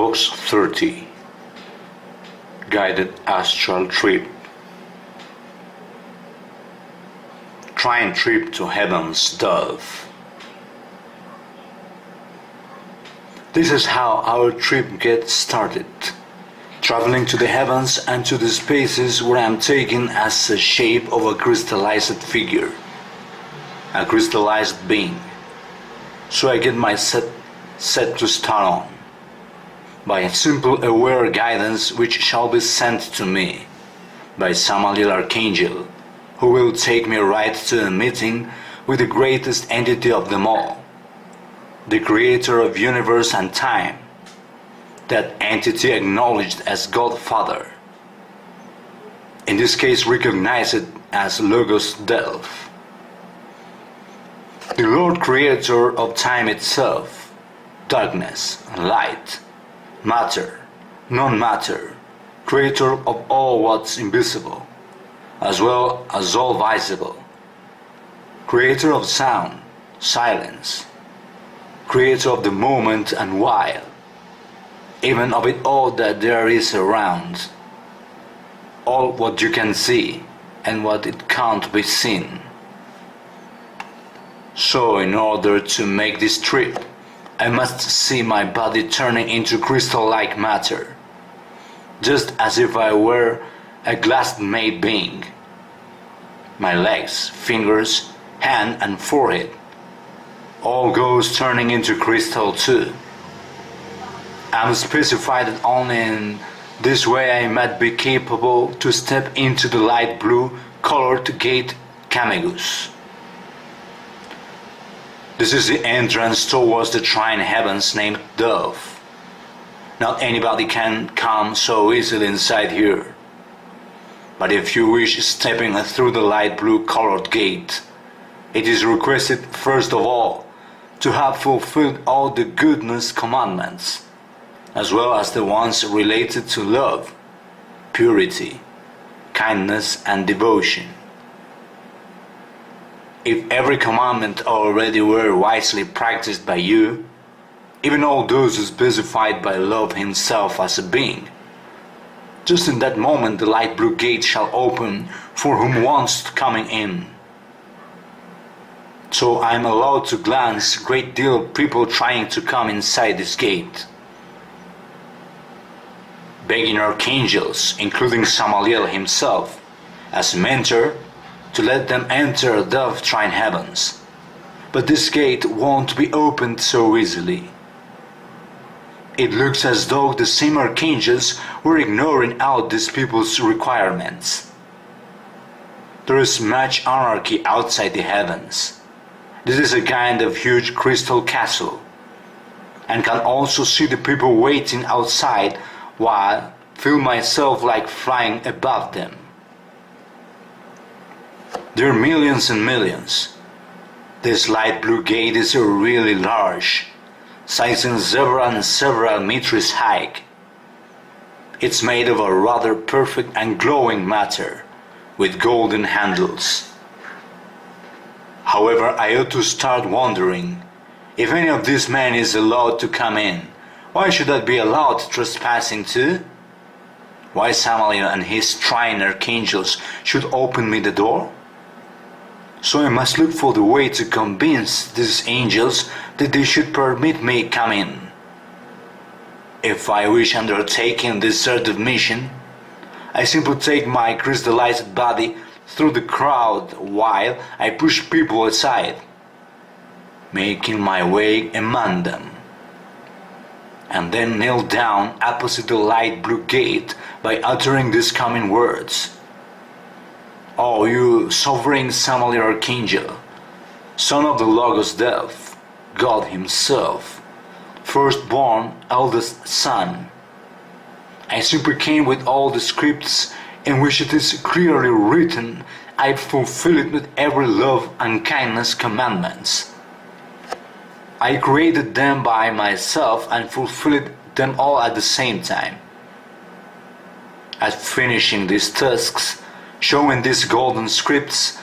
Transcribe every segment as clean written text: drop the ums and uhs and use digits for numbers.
VOX-30 Guided Astral Trip. Train trip to heaven's Delf. This is how our trip gets started. Traveling to the heavens and to the spaces where I am taken as the shape of a crystallized figure, a crystallized being. So I get my set to start on, by a simple aware guidance which shall be sent to me by Samael Archangel, who will take me right to a meeting with the greatest entity of them all, the creator of universe and time, that entity acknowledged as Godfather, in this case recognized as Logos Delf, the Lord Creator of time itself, darkness, light, matter, non-matter, creator of all what's invisible, as well as all visible, creator of sound, silence, creator of the moment and while, even of it all that there is around, all what you can see and what it can't be seen. So in order to make this trip, I must see my body turning into crystal-like matter, just as if I were a glass-made being. My legs, fingers, hand and forehead all goes turning into crystal too. I'm specified that only in this way I might be capable to step into the light blue colored gate Camegus. This is the entrance towards the trine heavens named Delf. Not anybody can come so easily inside here. But if you wish stepping through the light blue colored gate, it is requested first of all to have fulfilled all the goodness commandments, as well as the ones related to love, purity, kindness and devotion. If every commandment already were wisely practiced by you, even all those specified by love himself as a being, just in that moment the light blue gate shall open for whom wants coming in. So I am allowed to glance a great deal of people trying to come inside this gate, begging archangels, including Samael himself, as mentor, to let them enter the trine heavens. But this gate won't be opened so easily. It looks as though the same archangels were ignoring out these people's requirements. There is much anarchy outside the heavens. This is a kind of huge crystal castle, and can also see the people waiting outside while feel myself like flying above them. There are millions and millions. This light blue gate is really large, sizing several and several meters high. It's made of a rather perfect and glowing matter with golden handles. However, I ought to start wondering, if any of these men is allowed to come in, why should I be allowed trespassing too? Why Samael and his trine archangels should open me the door? So I must look for the way to convince these angels that they should permit me come in. If I wish undertaking this sort of mission, I simply take my crystallized body through the crowd while I push people aside, making my way among them, and then kneel down opposite the light blue gate by uttering these coming words. O you sovereign Samael Archangel, son of the Logos Delf, God himself, firstborn, eldest son, I supplicate with all the scripts in which it is clearly written, I fulfill it with every love and kindness commandments. I created them by myself and fulfilled them all at the same time. At finishing these tasks, showing these golden scripts,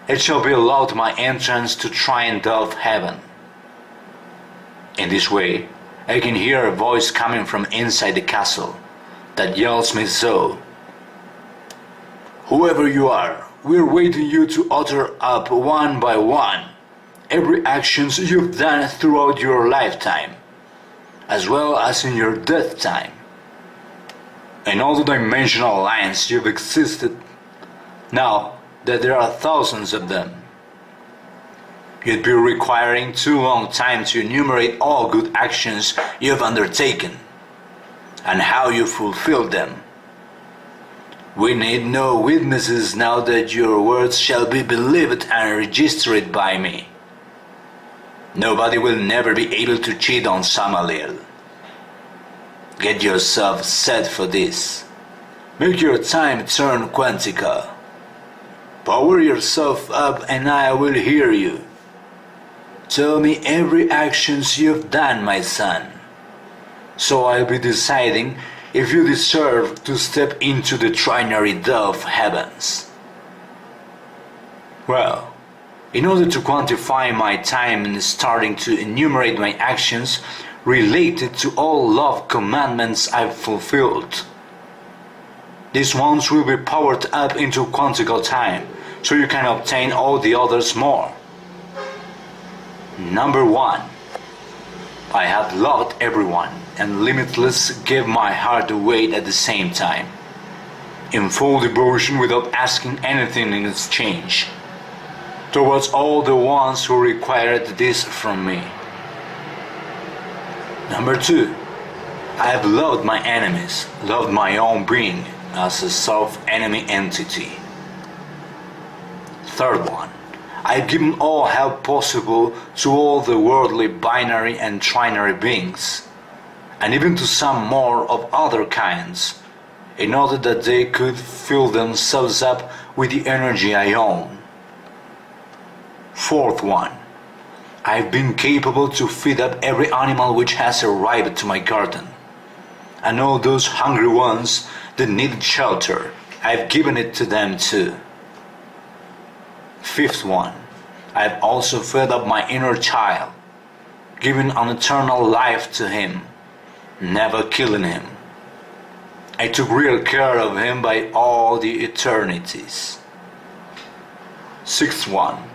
it shall be allowed my entrance to trine Delf heaven. In this way, I can hear a voice coming from inside the castle that yells me so. Whoever you are, we're waiting you to utter up one by one every actions you've done throughout your lifetime, as well as in your death time. In all the dimensional lines you've existed, now that there are thousands of them. You'd be requiring too long time to enumerate all good actions you've undertaken, and how you fulfilled them. We need no witnesses now that your words shall be believed and registered by me. Nobody will never be able to cheat on Samaliel. Get yourself set for this. Make your time turn Quantica. Power yourself up and I will hear you. Tell me every actions you've done, my son. So I'll be deciding if you deserve to step into the trinary Delf heavens. Well, in order to quantify my time in starting to enumerate my actions related to all love commandments I've fulfilled, these ones will be powered up into quantical time, so you can obtain all the others more. Number 1. I have loved everyone and limitless gave my heart away at the same time, in full devotion without asking anything in exchange, towards all the ones who required this from me. Number 2. I have loved my enemies, loved my own being as a self-enemy entity. Third one. I've given all help possible to all the worldly binary and trinary beings, and even to some more of other kinds, in order that they could fill themselves up with the energy I own. Fourth one. I've been capable to feed up every animal which has arrived to my garden, and all those hungry ones that needed shelter, I've given it to them too. Fifth one. I've also fed up my inner child, giving an eternal life to him, never killing him. I took real care of him by all the eternities. Sixth one.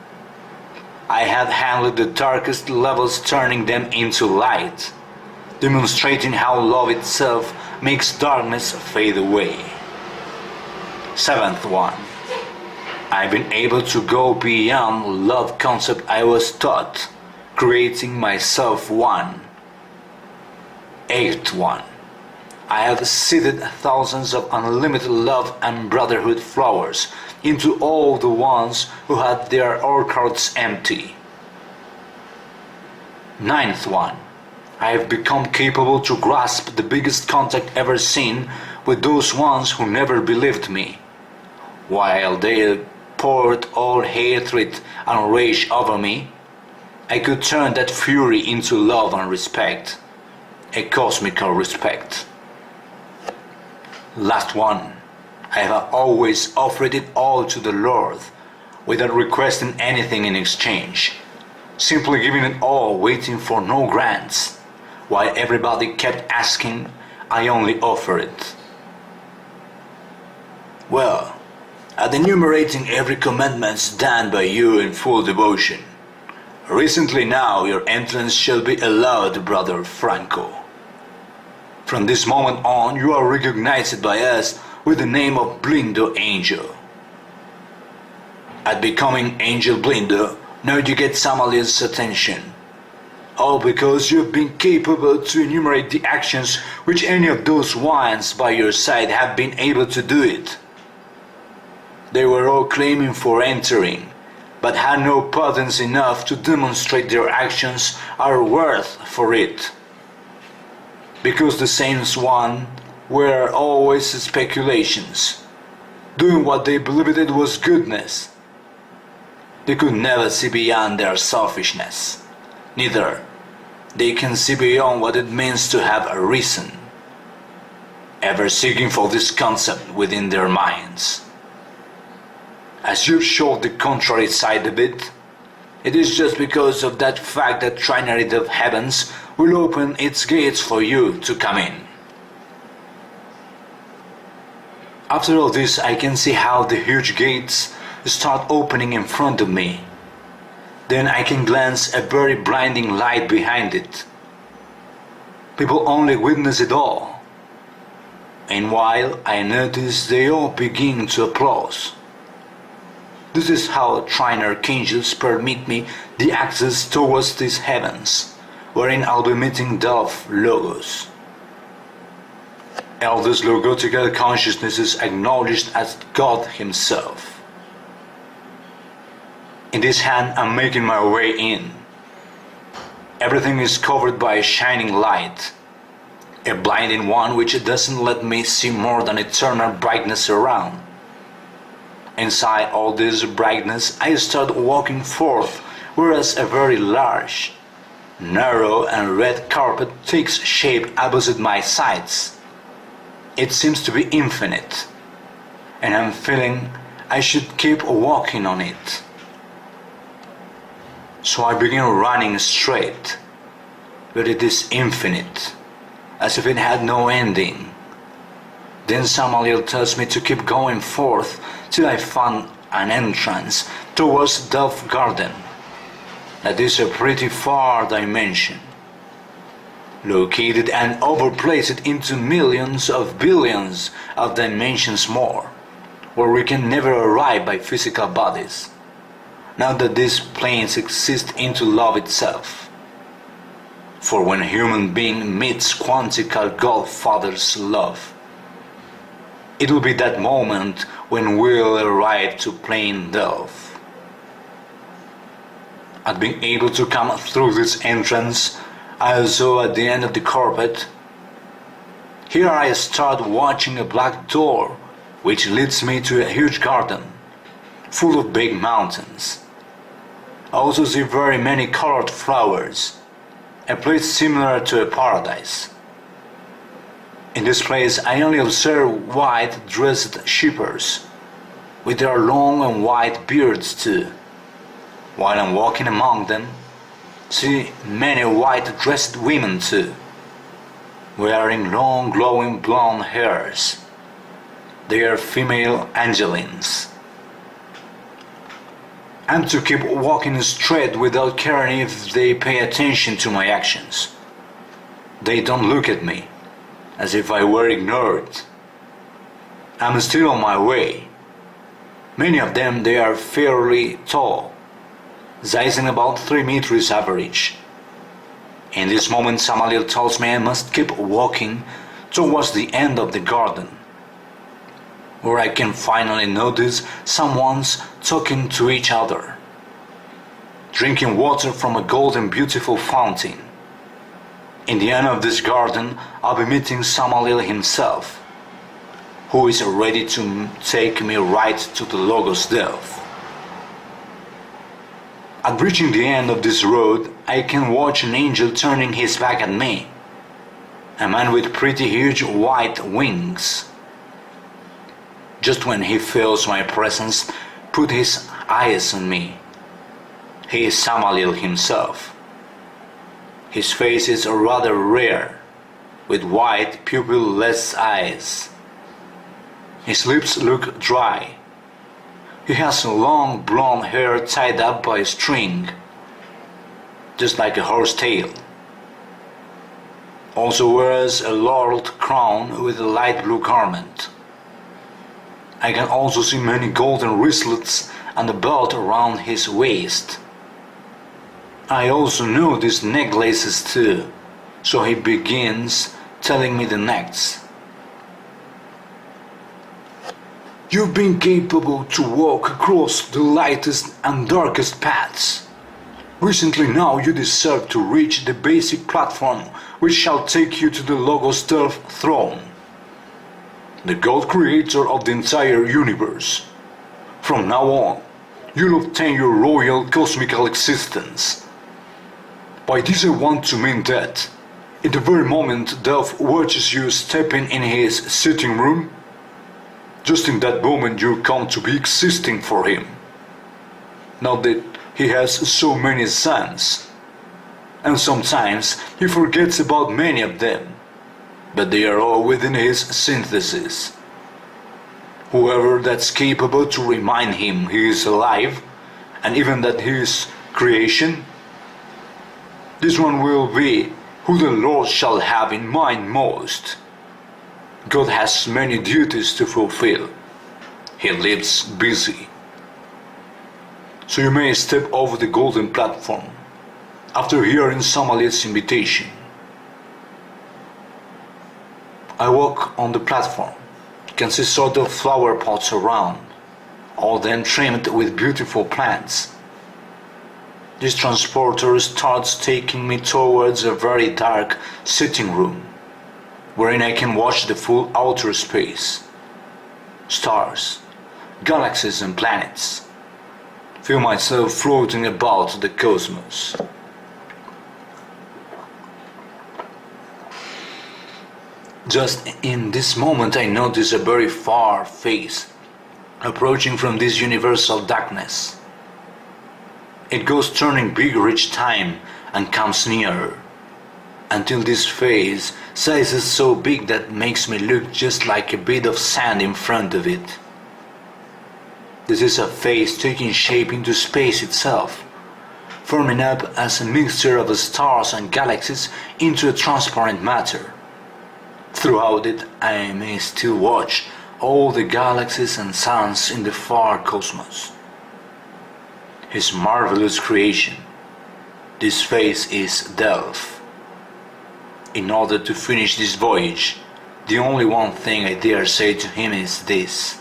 I have handled the darkest levels, turning them into light, demonstrating how love itself makes darkness fade away. Seventh one. I've been able to go beyond love concept I was taught, creating myself one. Eighth one. I have seeded thousands of unlimited love and brotherhood flowers into all the ones who had their orchards empty. Ninth one. I have become capable to grasp the biggest contact ever seen with those ones who never believed me, while they poured all hatred and rage over me. I could turn that fury into love and respect, a cosmical respect. Last one. I have always offered it all to the Lord, without requesting anything in exchange, simply giving it all, waiting for no grants. While everybody kept asking, I only offer it. Well, at enumerating every commandment done by you in full devotion, recently now your entrance shall be allowed, Brother Franco. From this moment on, you are recognized by us with the name of Blindo Angel. At becoming Angel Blindo, now you get Samaliel's attention. All because you've been capable to enumerate the actions which any of those ones by your side have been able to do it. They were all claiming for entering, but had no patents enough to demonstrate their actions are worth for it. Because the same one were always speculations, doing what they believed it was goodness. They could never see beyond their selfishness. Neither they can see beyond what it means to have a reason, ever seeking for this concept within their minds. As you've showed the contrary side of it, It is just because of that fact that Trinary of Heavens will open its gates for you to come in. After all this, I can see how the huge gates start opening in front of me. Then I can glance a very blinding light behind it. People only witness it all. And while I notice they all begin to applaud. This is how Trine Archangels permit me the access towards these heavens, wherein I'll be meeting Delf Logos. Eldest logotical consciousness is acknowledged as God Himself. In this hand I'm making my way in. Everything is covered by a shining light, a blinding one which doesn't let me see more than eternal brightness around. Inside all this brightness I start walking forth, whereas a very large, narrow and red carpet takes shape opposite my sides. It seems to be infinite, and I'm feeling I should keep walking on it. So I begin running straight, but it is infinite, as if it had no ending. Then Samael tells me to keep going forth till I find an entrance towards Delf Garden. That is a pretty far dimension, located and overplaced into millions of billions of dimensions more, where we can never arrive by physical bodies, now that these planes exist into love itself. For when a human being meets quantical Godfather's love, it will be that moment when we'll arrive to plain Delf. At being able to come through this entrance, I saw at the end of the carpet. Here I start watching a black door which leads me to a huge garden full of big mountains. I also see very many colored flowers, a place similar to a paradise. In this place I only observe white-dressed shepherds, with their long and white beards too. While I'm walking among them, see many white-dressed women too, wearing long glowing blonde hairs. They are female angelines. I'm to keep walking straight without caring if they pay attention to my actions. They don't look at me, as if I were ignored. I'm still on my way. Many of them, they are fairly tall, rising about 3 meters average. In this moment Samael tells me I must keep walking towards the end of the garden, where I can finally notice someone's talking to each other, drinking water from a golden beautiful fountain. In the end of this garden I'll be meeting Samael himself, who is ready to take me right to the Logos Delf. At reaching the end of this road, I can watch an angel turning his back at me, a man with pretty huge white wings. Just when he feels my presence, put his eyes on me. He is Samael himself. His face is rather rare, with white pupil-less eyes. His lips look dry. He has long blonde hair tied up by a string, just like a horse tail. Also wears a laurel crown with a light blue garment. I can also see many golden wristlets and a belt around his waist. I also notice necklaces too, so he begins telling me the next. You've been capable to walk across the lightest and darkest paths. Recently now you deserve to reach the basic platform which shall take you to the Logos Delf throne, the God creator of the entire universe. From now on, you'll obtain your royal cosmical existence. By this I want to mean that, in the very moment Delf watches you stepping in his sitting room, just in that moment you come to be existing for him. Now that He has so many suns, and sometimes he forgets about many of them, but they are all within his synthesis. Whoever that's capable to remind him he is alive, and even that he is creation, this one will be who the Lord shall have in mind most. God has many duties to fulfill. He lives busy. So you may step over the golden platform after hearing Samalit's invitation. I walk on the platform. You can see sort of flower pots around, all then trimmed with beautiful plants. This transporter starts taking me towards a very dark sitting room, wherein I can watch the full outer space. Stars, galaxies and planets. Feel myself floating about the cosmos. Just in this moment I notice a very far face approaching from this universal darkness. It goes turning bigger each time and comes nearer, until this face sizes so big that makes me look just like a bit of sand in front of it. This is a face taking shape into space itself, forming up as a mixture of stars and galaxies into a transparent matter. Throughout it I may still watch all the galaxies and suns in the far cosmos. His marvelous creation. This face is Delf. In order to finish this voyage, the only one thing I dare say to him is this.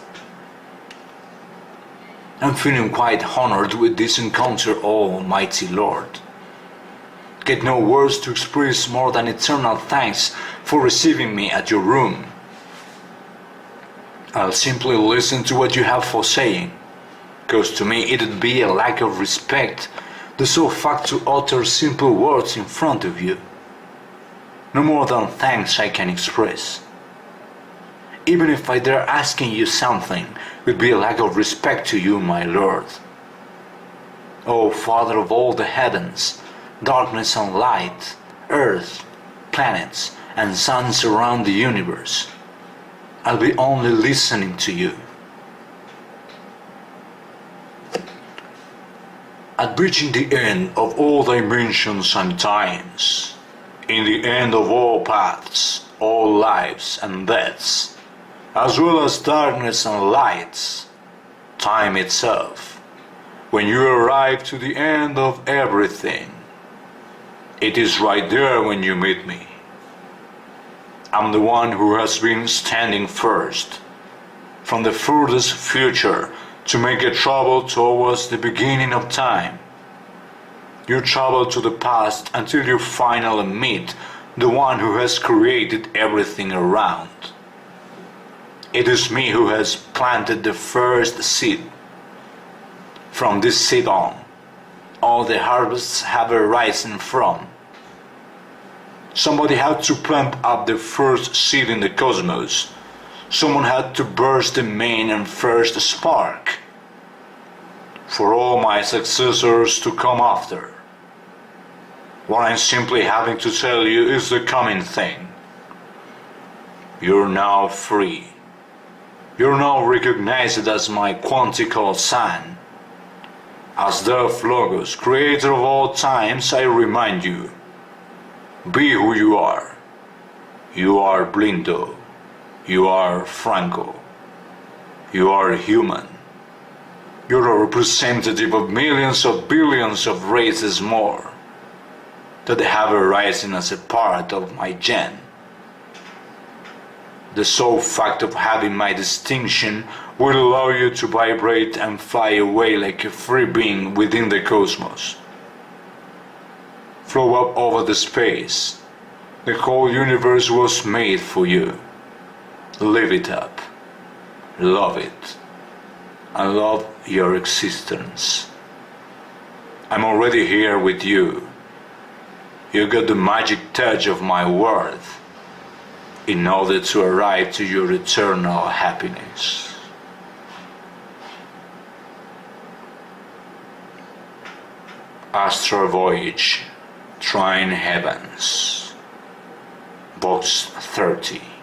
I'm feeling quite honored with this encounter, Almighty Lord. Get no words to express more than eternal thanks for receiving me at your room. I'll simply listen to what you have for saying, cause to me it'd be a lack of respect the sole fact to utter simple words in front of you. No more than thanks I can express. Even if I dare asking you something, would be a lack of respect to you, my Lord. O Father of all the heavens, darkness and light, earth, planets, and suns around the universe, I'll be only listening to you. At reaching the end of all dimensions and times, in the end of all paths, all lives and deaths, as well as darkness and lights, time itself, when you arrive to the end of everything, it is right there when you meet me. I'm the one who has been standing first, from the furthest future to make a travel towards the beginning of time. You travel to the past until you finally meet the one who has created everything around. It is me who has planted the first seed. From this seed on, all the harvests have arisen from. Somebody had to plant up the first seed in the cosmos. Someone had to burst the main and first spark for all my successors to come after. What I'm simply having to tell you is the coming thing. You're now free. You're now recognized as my quantical son. As Delf Logos, creator of all times, I remind you, be who you are. You are Blindo. You are Franco. You are human. You're a representative of millions of billions of races more that have arisen as a part of my gen. The sole fact of having my distinction will allow you to vibrate and fly away like a free being within the cosmos. Flow up over the space. The whole universe was made for you. Live it up. Love it. I love your existence. I'm already here with you. You got the magic touch of my worth in order to arrive to your eternal happiness. Astral Voyage, Trine Heavens, VOX-30.